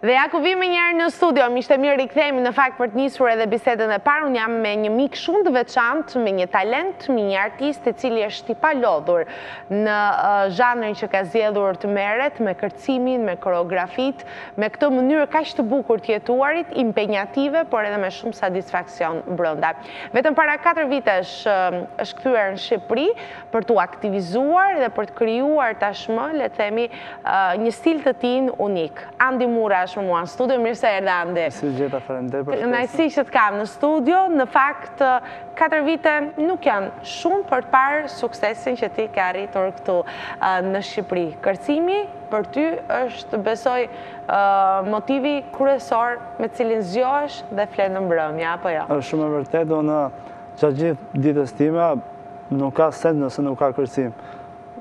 Dhe ja ku vim njerë në studio, mi shte mirë rikthejmë në fakt për të nisur edhe bisedën e parë. Unë jam me një mik shumë të veçantë, me një talent, me një artist i cili është i palodhur në zhanrin që ka zgjedhur të merret me kërcimin, me koreografit, me këtë mënyrë kaq të bukur të jetuarit, impenjative, por edhe me shumë satisfaksion brenda. Vetëm para 4 vitesh është kthyer në Shqipëri për t'u aktivizuar dhe për të krijuar tashmë, le të themi, një stil të tij unik. Andi Mura është me mua në studio, mirë se erdhe Andi. Si gjeta, faleminderit për ftesën. Kënaqësi që të kam në studio. Në fakt, 4 vite nuk janë shumë për të parë suksesin që ti ke arritur këtu në Shqipëri. Kërcimi për ty është, besoj, motivi kryesor me cilin zgjohesh dhe flen në mbrëmje, apo jo? Është shumë e vërtetë, unë gjatë gjithë ditës time nuk ka send nëse nuk ka kërcim.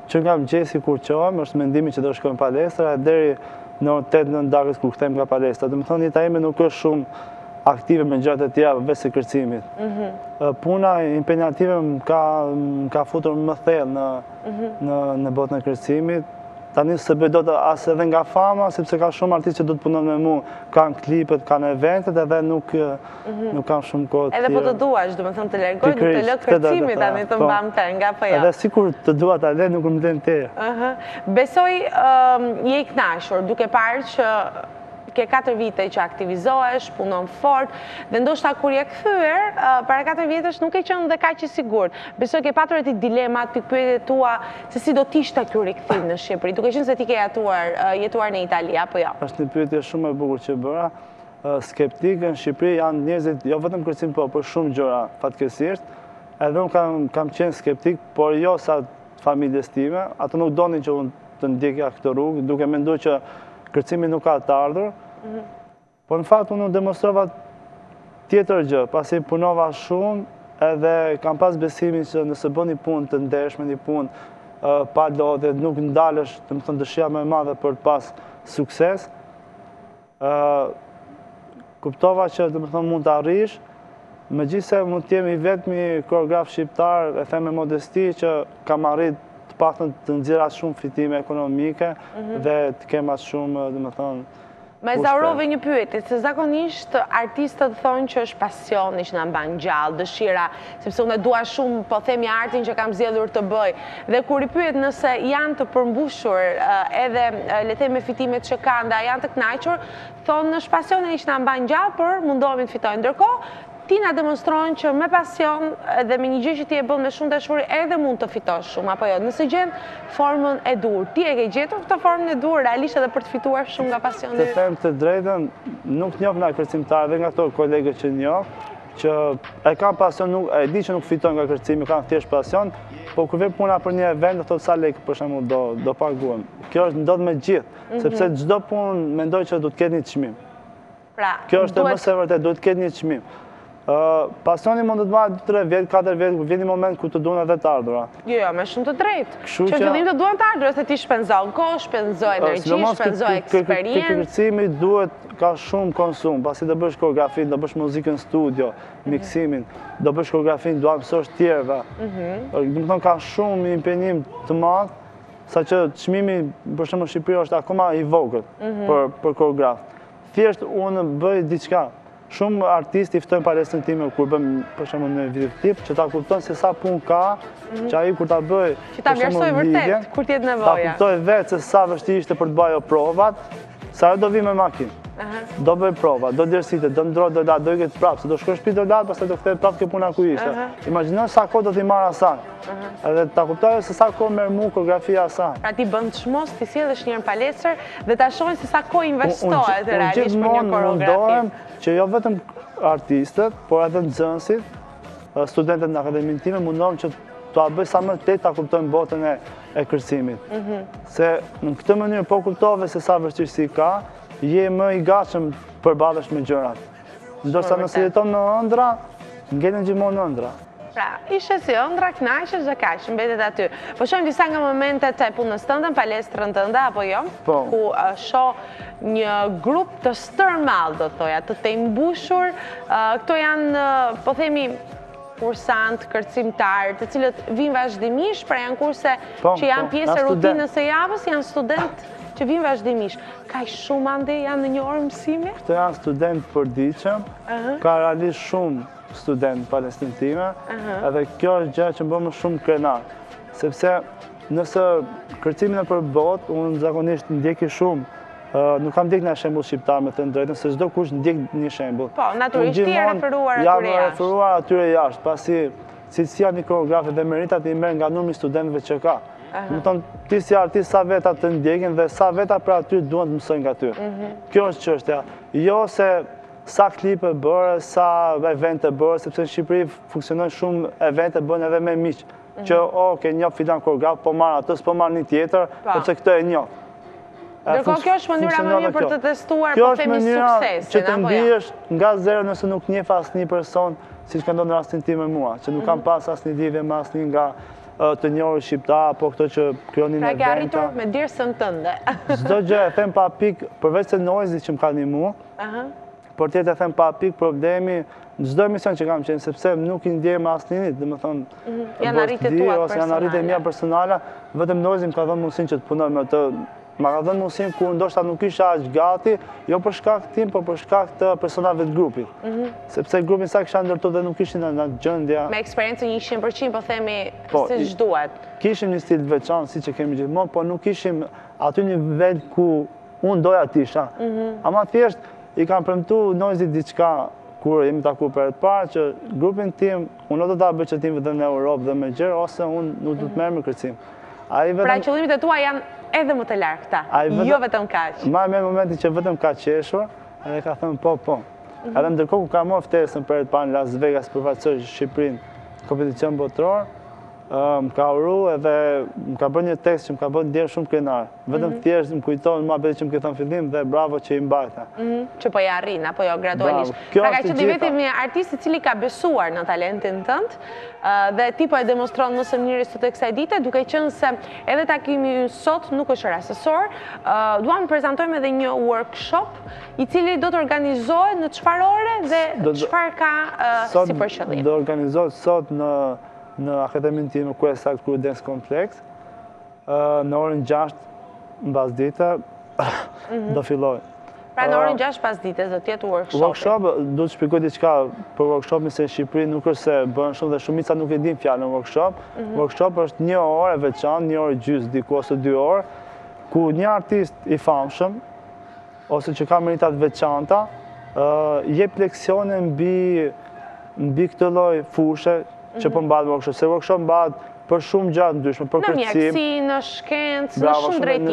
Që nga mëngjesi kur qohem, është mendimi që do shkojmë palestra deri në 8-9 darkës kur kthejmë nga palestra. Do të thonë, jeta ime nuk është shumë aktive me gjërat e tjera veç se kërcimit. Puna impenjative më ka futur më thellë në botën e kërcimit. Tani se bëj dot as edhe nga fama, sepse ka shumë artistë që do të punojnë me mua. Kanë klipet, kanë eventet edhe nuk kanë shumë kohë. Edhe po të duash, do të thonë të largoj, nuk të lë kërcimin tani të mbam të nga apo jo. Edhe sikur të dua ta lë, nuk më vlen te. Besoj je i kënaqur duke parë që ke 4 vite që aktivizohesh, punon fort, dhe ndoshta kur je kthyer, para 4 vjetësh nuk e qenë dhe kaq i sigurt. Besoj ke patur aty dilemat, pikpyetjet tua se si do të ishte ky rikthim në Shqipëri, duke qenë se ti ke jetuar në Itali, apo jo? Është një pyetje shumë e bukur që bëra. Skeptikë në Shqipëri janë njerëzit, jo vetëm kërcim, po për shumë gjëra fatkeqësisht. Edhe unë kam qenë skeptik, por jo sa familjes time. Ato nuk donin që unë të ndjekja këtë rrugë, duke menduar që kërcimi nuk ka të ardhur. Po në fakt unë demonstrova tjetër gjë, pasi punova shumë edhe kam pas besimin që nëse bën një punë të ndershme, një punë pa lodhje, nuk ndalesh, të më thënë, dëshira më e madhe për të pas sukses, kuptova që të më thënë mund të arrish, megjithëse mund të jemi vetmi koreograf shqiptar, e them me modesti që kam arrit të paktën të nxjerr as shumë fitime ekonomike dhe të kem as shumë, do të thënë. Me zaurove një pyetje, se zakonisht artistët thonë që është pasioni që na mban gjallë, dëshira, sepse unë dua shumë, po themi, artin që kam zgjedhur të bëj. Dhe kur i pyet nëse janë të përmbushur edhe le të themi me fitimet që kanë, dhe janë të kënaqur, thonë është pasioni që na mban gjallë, por mundohemi të fitojmë. Ndërkohë, ti na demonstron që me pasion dhe me një gjë që ti e bën me shumë dashuri edhe mund të fitosh shumë, apo jo? Nëse gjen formën e dur, ti e ke gjetur këtë formën e dur realisht edhe për të fituar shumë nga pasioni? Të them të drejtën, nuk njoh nga kërcimtarë dhe nga ato kolegë që njoh, që e kanë pasion, e di që nuk fitojnë nga kërcimi, kanë thjesht pasion, po kur vjen puna për një event, do thotë sa lekë për shembull do paguam. Kjo është ndodh me gjithë, sepse çdo punë mendoj që do të ketë një çmim. Pra, kjo është më së vërtetë, do të ketë një çmim. Pasioni mund të të marrë 3 vjet, 4 vjet, vjen një moment ku të duan edhe të ardhura. Jo, me shumë të drejtë. Që në fillim të duan të ardhura, se ti shpenzon kohë, shpenzon energji, shpenzon eksperiencë. Kërcimi duhet ka shumë konsum, pasi do bësh koreografin, do bësh muzikën studio, miksimin, do bësh koreografin, do mësosh tjerëve. Do të thonë ka shumë impenjim të madh, saqë çmimi për shembull në Shqipëri është akoma i vogël për koreograf. Thjesht unë bëj diçka. Shumë artistë i ftojnë palestrën time kur bëm për shembull në videoklip që ta kupton se sa punë ka, që ai kur ta bëj që ta vlerësoj vërtet kur të jetë nevoja. Ta kuptoj vetë se sa vështirë ishte për të bëjë provat, sa do vi me makinë. Do bëj prova, do dërsite, do ndroj, do iket prapë, se do shkosh shtëpi do lart, pastaj do kthehet prapë kjo puna ku ishte. Imagjino sa kohë do t'i marr asaj. Edhe ta kuptoj se sa kohë merr mua koreografia asaj. Pra ti bën çmos, ti sjellesh një palestër dhe ta shohin se sa kohë investohet realisht për një koreografi. Që jo vetëm artistët, por edhe nxënësit, studentët në akademinë time mundohem që ta bëj sa më tej ta kuptojnë botën e kërcimit. Se në këtë mënyrë po kuptove se sa vështirësi ka, je më i gatshëm përballesh me gjërat. Ndërsa nëse jeton në ëndra, ngelen gjithmonë në ëndra. Pra, ishe si ëndra, kënaqesh dhe kaq, mbetet aty. Po shohim disa nga momentet e punës tënde, palestrën tënde, apo jo? Ku shoh një grup të stërmall, do thoja, të mbushur. Këto janë, po themi, kursant, kërcimtar, të cilët vinë vazhdimisht, pra janë kurse që janë pjesë e rutinës së javës, janë student që vinë vazhdimisht, ka shumë ande janë në një orë mësimi? Këto janë student përdiqëm, ka realisht shumë student palestinë time, edhe kjo është gjë që bëmë shumë krenar, sepse nëse kërcimin e për botë, unë zakonisht ndjeki shumë, nuk kam ndjek në shembull shqiptar me të drejtën, se çdo kush ndjek një shembull. Po, natyrisht ti e referuar atyre jashtë. Jam referuar atyre jashtë, pasi cilësia një koreografe dhe meritat i merr nga numri i studentëve që ka. Do të thonë, ti si artist sa veta të ndjekin dhe sa veta për aty duan të mësojnë nga ty. Kjo është çështja. Jo se sa klipe bërë, sa evente bërë, sepse në Shqipëri funksionojnë shumë evente bën edhe me miq. Që ke njoh filan koreograf, po marr atë, po marr një tjetër, sepse këtë e njoh. Ndërkohë kjo është mënyra më mirë për të testuar, po themi suksesin, apo jo? Që të ndihesh nga zero nëse nuk njeh asnjë person, siç ka ndodhur në rastin tim me mua, që nuk kam pas asnjë lidhje me asnjë nga të njohur shqiptar, apo këto që krijonin evente. Pra ke arritur me dirsën tënde. Çdo gjë e them pa pikë, përveç se noise-it që më ka ndihmuar. Por tjetër e them pa pikë, problemi në çdo emision që kam qenë, sepse nuk i ndjej me asnjënit, domethënë janë arritjet tuaja personale. Janë arritjet mia personale, vetëm noise-i më ka dhënë mundësinë që të punoj me të. Ma ka dhënë mundësinë ku ndoshta nuk isha aq gati, jo për shkak tim, por për shkak të personave të grupit. Sepse grupin sa kisha ndërtuar dhe nuk ishin në gjendje. Me eksperiencën 100%, po themi siç duhet. Kishim një stil të veçantë, siç e kemi gjithmonë, por nuk ishim aty në nivel ku unë doja të isha. Ama thjesht i kam premtuar Noizit diçka kur jemi takuar për herë të parë, që grupin tim, unë do ta bëj çetim vetëm në Europë dhe me gjërë, ose unë nuk do të merr me kërcim. Pra qëllimit e tua janë edhe më të largëta, jo vetëm kaq. Ma me momentin që vetëm ka qeshur, edhe ka thënë po. Edhe ndërkohë ku ka marrë ftesën për të parë në Las Vegas për përfaqësoj Shqipërinë kompeticion botror, më ka uru edhe më ka bërë një tekst që më ka bërë ndjerë shumë krenar. Vetëm thjesht më kujton muhabetin që më ke thënë fillim dhe bravo që i mbajta. Që po ja arrin, apo jo gradualisht. Pra ka qenë vetëm një artist i cili ka besuar në talentin tënd dhe ti po e demonstron më së miri sot e kësaj dite, duke qenë se edhe takimi sot nuk është rastësor. Duam të prezantojmë edhe një workshop i cili do të organizohet në çfarë ore dhe çfarë ka si përqëllim. Do organizohet sot në akademin time Quest Art Crew Dance Complex, në orën 6 mbas dite do filloj. Pra në orën 6 pas ditës do t'jetë workshopi. Workshop, do të shpjegoj diçka për workshopin, se në Shqipëri nuk është se bën shumë dhe shumica nuk e din fjalën workshop. Workshop është një orë e veçantë, një orë gjysmë diku ose 2 orë, ku një artist i famshëm ose që ka merita të veçanta jep leksione mbi këtë lloj fushë që po mbahet workshop, se workshop mbahet për shumë gjatë ndryshme, për kërcim. Në mjekësi, në shkencë, në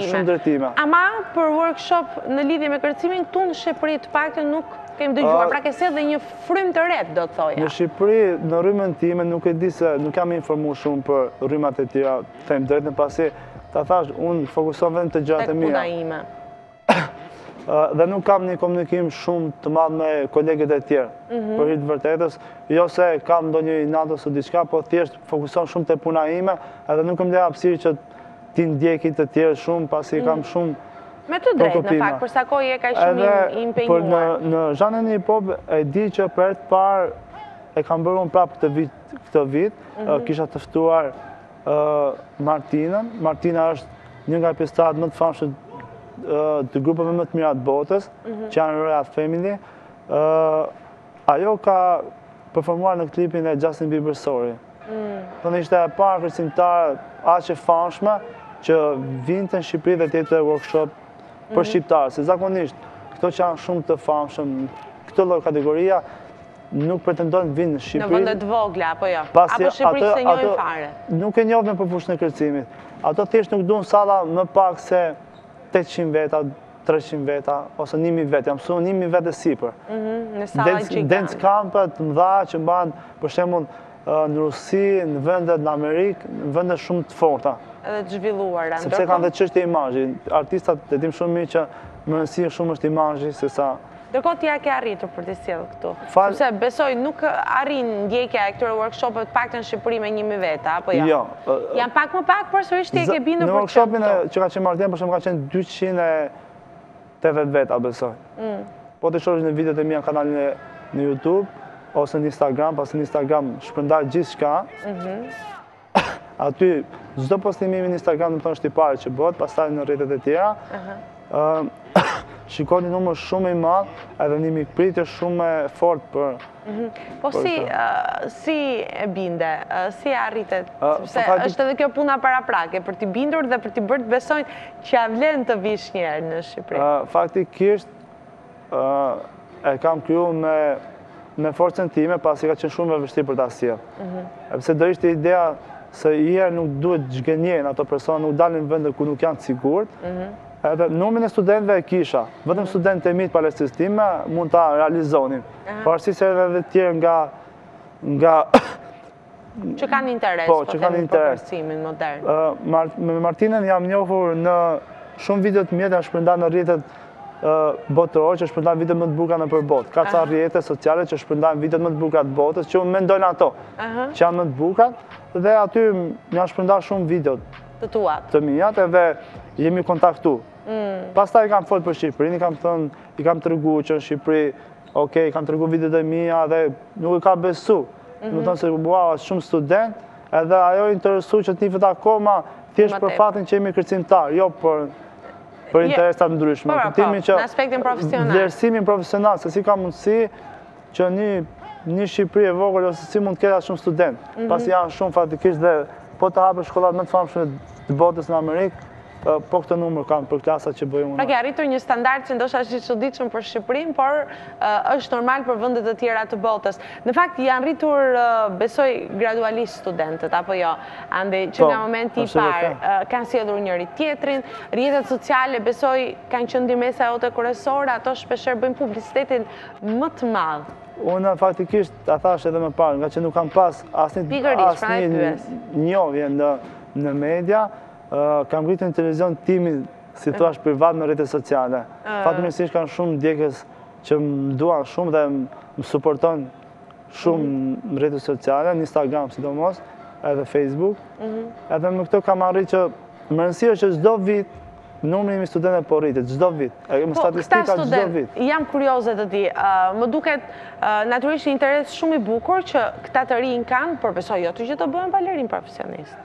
shumë drejtime. Ama për workshop në lidhje me kërcimin, këtu në Shqipëri të paktën nuk kemi dëgjuar, pra ke sjellë dhe një frym të re, do të thoja. Në Shqipëri, në rrymën time, nuk e di se nuk jam informuar shumë për rrymat e tjera, them drejtën, pasi ta thash, unë fokusohem vetëm te gjërat e mia. Tek puna ime. Dhe nuk kam një komunikim shumë të madh me kolegët e tjerë, për hir të vërtetës, jo se kam ndonjë inat ose diçka, po thjesht fokusohem shumë te puna ime, edhe nuk më lë hapësirë që ti ndjeki të tjerë shumë, pasi kam shumë me të drejtë, në fakt, për sa kohë je kaq shumë i impenjuar. Por në zhanrin e hip-hop e di që për herë të parë e kam bërë unë prapë këtë vit, kisha të ftuar Martinën. Martina është një nga pjesëtarët më të famshëm të grupeve më të mira të botës, që janë Royal Family. Ajo ka performuar në klipin e Justin Bieber Sorry. Ishte e parë kërcimtare aq e famshme që vinte në Shqipëri dhe t'jepte workshop për shqiptarë, se zakonisht këto që janë shumë të famshëm, këtë lloj kategoria nuk pretendojnë vinë në Shqipëri. Në vende të vogla, apo jo? Apo Shqipëri se njohin fare? Nuk e njohin për fushën e kërcimit. Ato thjesht nuk duan salla më pak se 800 veta, 300 veta, ose 1000 veta. Jam mësuar 1000 vete sipër. Në salla gjigante. Dance campet të mëdha që mbahen, për shembull, në Rusi, në vendet në Amerikë, në vende shumë të forta. Edhe të zhvilluara. Sepse kanë dhe çështje imazhi. Artistat e dim shumë mirë që më rëndësishme shumë është imazhi se sa. Ndërkohë ti ja ke arritur për të sjellë këtu. Sepse besoj nuk arrin ndjekja e këtyre workshopeve të paktën në Shqipëri me 1000 veta, apo jo? Jo. Janë pak më pak, por sërish ti e ke bindur për në workshopin që ka qenë Martin, për shembull ka qenë 280 veta, besoj. Po të shohësh në videot e mia në kanalin në YouTube ose në Instagram, pasi në Instagram shpërndaj gjithçka. aty çdo postim im në Instagram do të thonë është i parë që bëhet, pastaj në rrjetet e tjera. Shikoni numër shumë i madh, edhe një mikpritje shumë e fortë për. Po si e binde, si arritet, sepse është edhe kjo puna paraprake, për t'i bindur dhe për t'i bërë të besojnë që ja vlen të vish njerë në Shqipëri. Faktikisht e kam kriju me forcën time, pasi ka qenë shumë e vështirë për ta sjellë. Pse do ishte ideja se herë nuk duhet zhgënjejnë ato persona, nuk dalin në vende ku nuk janë të sigurt. Edhe numrin e studentëve e kisha, vetëm studentët e mi të palestrisë time mund ta realizonin. Pavarësisht se edhe të tjerë nga që kanë interes, po që kanë interes. Kërcimin modern. Me Martinën jam njohur në shumë video të mjeta shpërndan në rrjetet botërore që shpërndan videot më të bukura nëpër botë. Ka ca rrjete sociale që shpërndan videot më të bukura të botës, që unë mendojnë ato që janë më të bukura, dhe aty më janë shpërndar shumë videot të mia, edhe jemi kontaktu. Pastaj kam folë për Shqipërinë, i kam tregu që në Shqipëri, i kam tregu videot e mia dhe nuk i ka besu. Më thonë se wow, është shumë student, edhe ajo interesu që t'nifet akoma thjesht për fatin që jemi kërcimtar, jo për interesat ndryshme. Në aspektin profesional. Vlerësimin profesional, se si ka mundësi që një Shqipëri e vogël ose si mund të ketë shumë student, pasi janë shumë fatikisht dhe po të hapë shkollat më të famshme të botës në Amerikë, po këtë numër kam për klasat që bëjmë unë. Pra ke arritur një standard që ndoshta është i çuditshëm për Shqipërinë, por është normal për vendet të tjera të botës. Në fakt janë rritur, besoj, gradualisht studentët, apo jo? Ande që nga momenti i parë kanë sjellur njëri tjetrin, rrjetet sociale besoj kanë qenë ndërmesa jote kryesore, ato shpeshherë bëjnë publicitetin më të madh. Unë faktikisht ta thash edhe më parë, nga që nuk kam pas asnjë njohje në media. Kam ngritur në televizion timin, si thua, privat në rrjetet sociale. Fatmirësisht kanë shumë ndjekës që më duan shumë dhe më suporton shumë në rrjetet sociale, në Instagram sidomos, edhe Facebook. Edhe me këto kam arrit që më rëndësishme është që çdo vit numri i studentëve po rritet, çdo vit. Më statistika çdo vit. Jam kurioze të di, më duket natyrisht një interes shumë i bukur që këta të rinj kanë, por besoj jo të gjithë të bëhen balerin profesionist.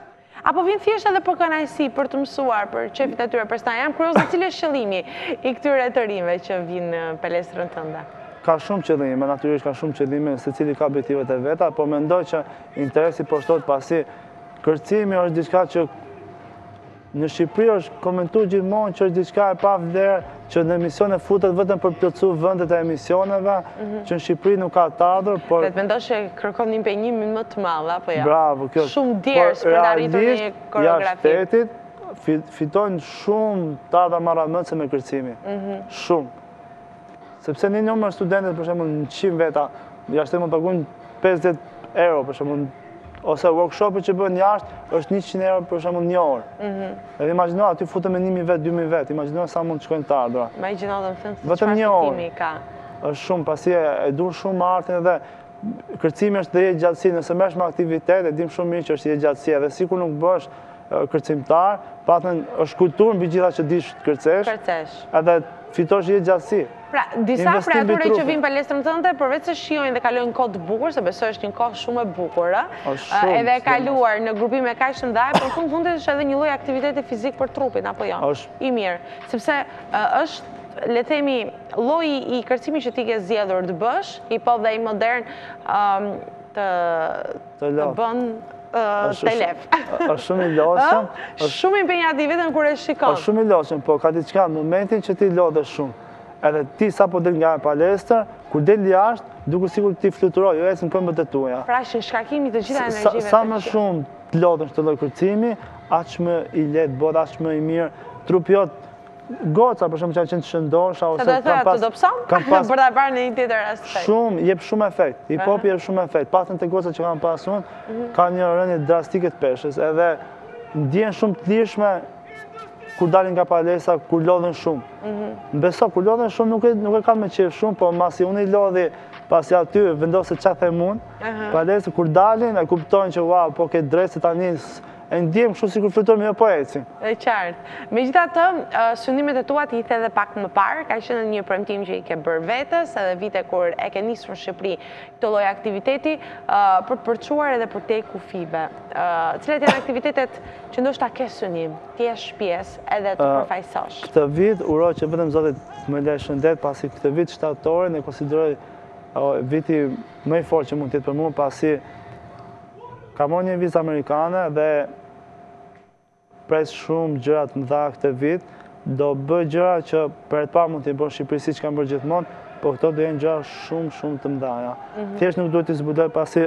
Apo vinë thjesht edhe për kënaqësi, për të mësuar, për qefit e tyre, përsta jam kurioze cili është qëllimi i këtyre të rinjve që vinë në palestrën tënde? Ka shumë qëllime, natyrisht ka shumë qëllime, secili ka objektivet e veta, po mendoj që interesi po shtohet pasi kërcimi është diçka që në Shqipëri është komentuar gjithmonë që është diçka e pavlerë, që në emisione futet vetëm për plotësu vendet e emisioneve, që në Shqipëri nuk ka të ardhur, por vetë mendosh që kërkon një impenjimin më të madh, apo jo? Bravo, kjo. Shumë djerës për të arritur një koreografi. Jashtë shtetit fitojnë shumë të ardha marramëtse me kërcimin. Shumë. Sepse një numër studentët, për shembull, në 100 veta, jashtë mund të paguajnë 50 euro, për shembull, ose workshopet që bën jashtë është 100 euro për shembull një orë. Edhe imagjino aty futën me 1000 vet, 2000 vet, imagjino sa mund të shkojnë të ardhura. Imagjino dhe më thënë vetëm një orë ka. Është shumë, pasi e dur shumë artin dhe kërcimi është dhe jetë gjatësi, nëse merresh me aktivitet, e dim shumë mirë që është jetë gjatësi, edhe sikur nuk bësh kërcimtar, patën është kulturë mbi gjitha që dish të kërcesh, edhe fitosh jetë gjatësi. Pra, disa prej atyre që vinë palestrën tënde, përveç se shijojnë dhe kalojnë kohë të bukur, se besoj është një kohë shumë e bukur, edhe e kaluar në grupime kaq të mëdha, por në fundit është edhe një lloj aktiviteti fizik për trupin, apo jo? I mirë, sepse është, le themi, lloji i kërcimit që ti ke zgjedhur të bësh, hip-hop dhe i modern, të bën të lef. Është shumë i lodhshëm. Shumë impenjativ vetëm kur e shikon. Është shumë i lodhshëm, po ka diçka në momentin që ti lodhesh shumë. Edhe ti sa po del nga palestër, kur del jashtë, duket sikur ti fluturoj, jo ecën këmbët e tua. Pra është shkarkimi të gjitha energjive. Sa më shumë të lodhesh të lloj kërcimi, aq më i lehtë bëhet, aq më i mirë. Trupi jot goca, për shembull, që qenë të shëndosha ose të dobëson, për ta parë në një tjetër aspekt. Shumë, jep shumë efekt. Hip-hopi jep shumë efekt. Patën te gocat që kanë pasur, ka një rënje drastike të peshës, edhe ndjen shumë të lirshme kur dalin nga palestra, kur lodhen shumë. Beso, kur lodhen shumë nuk e kanë me qef shumë, po masi unë i lodhi, pasi aty vendose çfarë them unë, palestra kur dalin e kuptojnë që wow, po ke drejt se tani e ndjem kështu sikur flutur me po eci. E qartë. Megjithatë, synimet e tua ti the edhe pak më parë, ka qenë një premtim që i ke bërë vetës, edhe vite kur e ke nisur në Shqipëri këtë lloj aktiviteti për të përçuar edhe për te kufive. Cilat janë aktivitetet që ndoshta ke synim, ti jesh pjesë edhe të përfaqësosh? Këtë vit uroj që vetëm Zoti më lë shëndet, pasi këtë vit shtatorin e konsideroj viti më i fortë që mund të jetë për mua, pasi ka marrë një vizë amerikane dhe pres shumë gjëra të mëdha këtë vit, do bëj gjëra që për të parë mund të i bëj në Shqipëri siç kam bërë gjithmonë, por këto do jenë gjëra shumë të mëdha. Thjesht nuk duhet të zbuloj pasi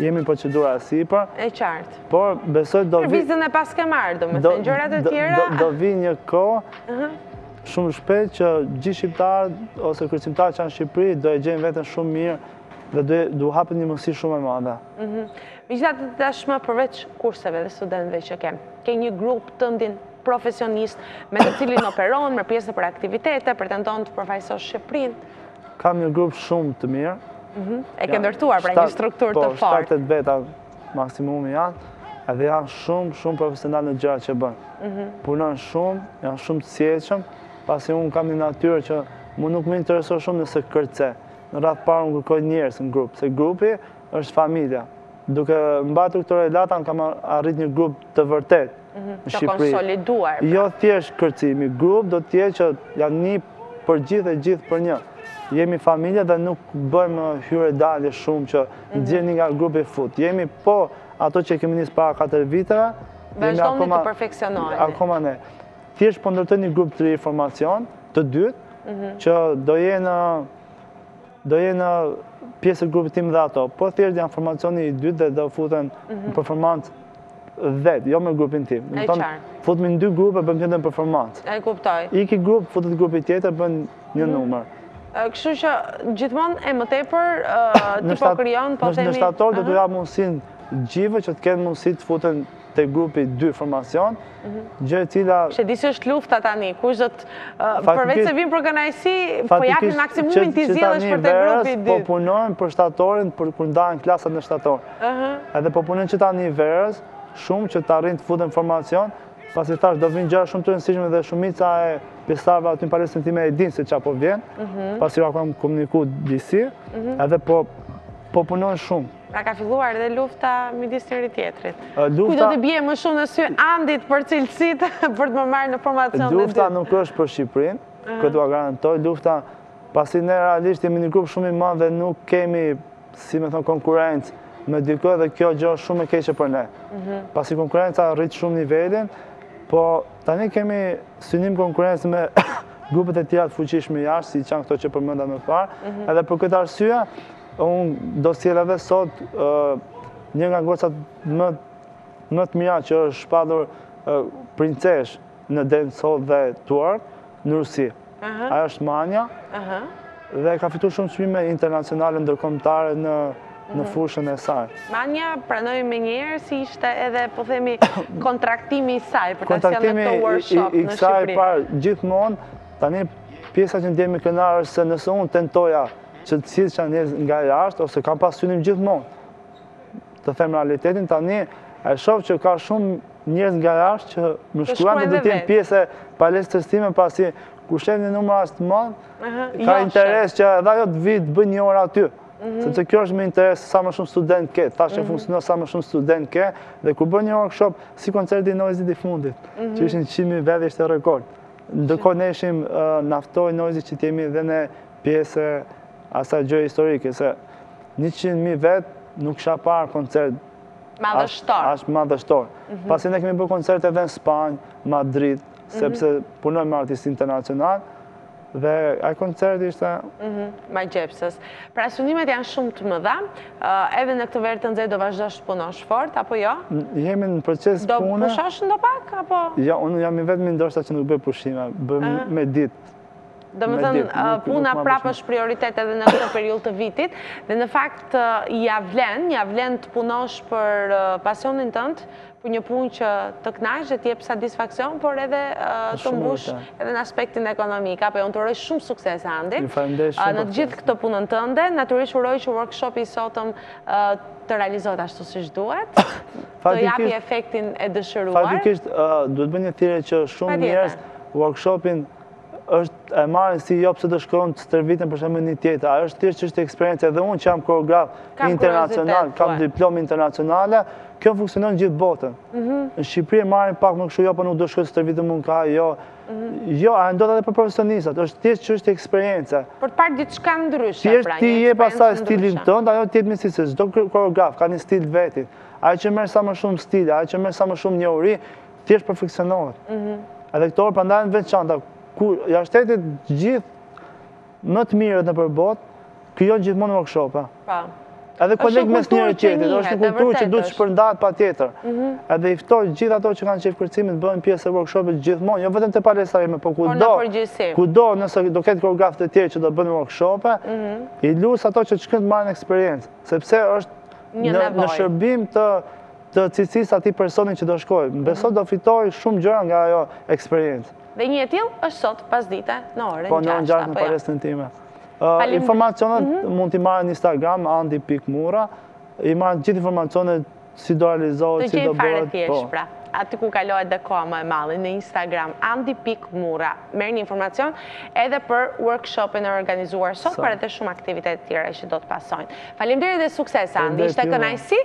jemi në procedura sipër. E qartë. Por besoj do vi. Vizën e pas ke marrë, domethënë gjërat e tjera. Do vi një kohë shumë shpejt që gjithë shqiptarët ose kërcimtarët që janë në Shqipëri do e gjejnë veten shumë mirë dhe do hapet një mundësi shumë e madhe. Megjithatë tashmë përveç kurseve dhe studentëve që ke një grup tëndin profesionist me të cilin operon, me pjesë për aktivitete, pretendon të përfaqësosh Shqipërinë. Kam një grup shumë të mirë. E ke ndërtuar pra një strukturë të fortë. 7-8 veta maksimumi janë, edhe janë shumë profesional në gjërat që bënë. Punojnë shumë, janë shumë të sjellshëm, pasi unë kam një natyrë që mu nuk më intereson shumë nëse kërce. Në radhë parë unë kërkoj njerëz në grup, se grupi është familja. Duke mbatur këto relata, kam arrit një grup të vërtet në Shqipëri. Të konsoliduar. Jo thjesht kërcimi, grup do të jetë që janë një për gjithë e gjithë për një. Jemi familje dhe nuk bëjmë hyrje dalje shumë që nxjerrni nga grupi fut. Jemi po ato që kemi nisë para 4 viteve, vazhdoni të perfeksionoheni. Akoma ne. Thjesht po ndërtoj një grup të ri informacion, të dytë, që do jenë pjesë e grupit tim dhe ato, po thjesht janë formacioni i dytë dhe do futen në performancë vetë, jo me grupin tim. E qartë. Futemi në 2 grupe, bëjmë tjetër performancë. E kuptoj. Iki grup, futet grupi tjetër, bën një numër. Kështu që gjithmonë e më tepër ti po krijon, po themi. Në shtator do t'u jap mundësinë gjithëve që të kenë mundësi të futen te grupi 2 formacion, gjë e cila... Që di se është lufta tani, kush do të... Përveç se vinë për kënaqësi, po japin maksimumin ti zgjedhësh për te grupi 2. Po punojnë për shtatorin, për kur ndahen klasat në shtator. Edhe po punojnë që tani verës, shumë që të arrin të futen formacion, pasi thash do vinë gjëra shumë të rëndësishme dhe shumica e pjesëtarëve aty në palestën time e dinë se çfarë po vjen, pasi ju kam komunikuar disi, edhe po punojnë shumë. Pra ka filluar edhe lufta midis njëri tjetrit. Kuj do të bie më shumë në sy Andit për cilësitë për të më marrë në formacion dhe lufta nuk është për Shqipërinë, këtë garantoj. Lufta, pasi ne realisht jemi një grup shumë i madh dhe nuk kemi, si me thonë, konkurrencë me dikë dhe kjo gjë është shumë e keqe për ne. Pasi konkurenca rrit shumë nivelin, po tani kemi synim konkurrencë me grupet e tjera të fuqishme jashtë, si që janë këto që përmenda më parë, edhe për këtë arsye unë do sjell edhe sot një nga gocat më të mira që është shpadur princesh në dancehall dhe twerk në Rusi. Ajo është Manja dhe ka fituar shumë çmime internacionale ndërkombëtare në fushën e saj. Manja pranoi menjëherë si ishte edhe po themi kontraktimi i saj për ta sjellë në këtë workshop në Shqipëri. Kontraktimi i saj gjithmonë, tani pjesa që ndjemi kënaqur është se nëse unë tentoja që të cilë që njerëz nga jashtë, ose kam pas synim gjithmonë, të them realitetin, tani e shoh që ka shumë njerëz nga jashtë që më shkruajnë dhe të jenë pjesë e palestës time, pasi kur shef një numër aq të madh, ka interes që edhe ajo të vi të bëjë një orë aty. Sepse kjo është me interes sa më shumë student ke, tash e funksionon sa më shumë student ke, dhe kur bën një workshop si koncerti i Noizit i fundit, që ishin 100.000 vete, ishte rekord. Ndërkohë ne ishim naftoi Noizit që jemi dhe ne pjesë asaj gjë historike, se 100.000 vetë nuk kisha parë koncert madhështor. Pasi ne kemi bërë koncerte edhe në Spanjë, Madrid, sepse punojmë me artistë internacional, dhe ai koncert ishte... Ma gjepsës. Pra synimet janë shumë të mëdha, edhe në këtë verë të nxehtë do vazhdosh të punosh fort, apo jo? Jemi në proces pune... Do pushosh ndo pak, apo? Jo, unë jam i vetmi ndoshta që nuk bëj pushime, bëj me ditë. Do më thënë, puna prapë është prioritet edhe në këtë periudhë të vitit, dhe në fakt ja vlen të punosh për pasionin tënd, për një punë që të kënaqësh dhe t'jep satisfaksion, por edhe të mbush edhe në aspektin ekonomik. Apo unë të uroj shumë sukses, Andi. Në të gjithë këtë punën tënde, natyrisht uroj që workshopi i sotëm të realizohet ashtu siç duhet, të japi efektin e dëshiruar. Faktikisht duhet bëj një thirrje që shumë njerëz workshopin është e marrin si jo pse të shkojnë të stërviten për shembull një tjetër. Ajo është thjesht çështje eksperiencë, edhe unë që jam koreograf internacional, kam diplomë internacionale, kjo funksionon në gjithë botën. Në Shqipëri marrin pak më kështu, jo po nuk do shkoj të stërvitem unë ka, jo. Jo, a ndodhet edhe për profesionistat, është thjesht çështje eksperiencë. Për të parë diçka ndryshe, thjesht ti jep asaj stilin tënd, ajo të jetë me si çdo koreograf ka një stil vetin. Ai që merr sa më shumë stile, ai që merr sa më shumë njohuri, thjesht perfeksionohet. Edhe këto prandaj në veçantë kur jashtëtet gjithë më të mirët nëpër botë krijojnë gjithmonë workshope. Edhe koleg mes njëri tjetrit, është një kulturë që duhet shpërndahet patjetër. Edhe i ftoj gjithë ato që kanë qejf kërcimin të bëjnë pjesë e workshopit gjithmonë, jo vetëm te palestra ime, por kudo nëse do ketë koreografë të tjerë që do bëjnë workshope, i lus ato që shkojnë të marrin eksperiencë, sepse është në shërbim të cilësisë atij personi që do shkojë. Besoj do fitoj shumë gjëra nga ajo eksperiencë. Dhe një e tillë është sot pasdite në orën 6. Po në orën 6 në palestrën time. Informacionet mund t'i marrë në Instagram, andi.mura, i marrë gjithë informacionet si do realizohet, si do bëhet. Të gjejnë fare thjesht, pra. Aty ku kalohet dhe koha më e madhe në Instagram, andi.mura. Merrni informacion edhe për workshopin e organizuar sot, por edhe shumë aktivitetet tjera që do të pasojnë. Faleminderit dhe sukses, Andi. Ishte kënaqësi.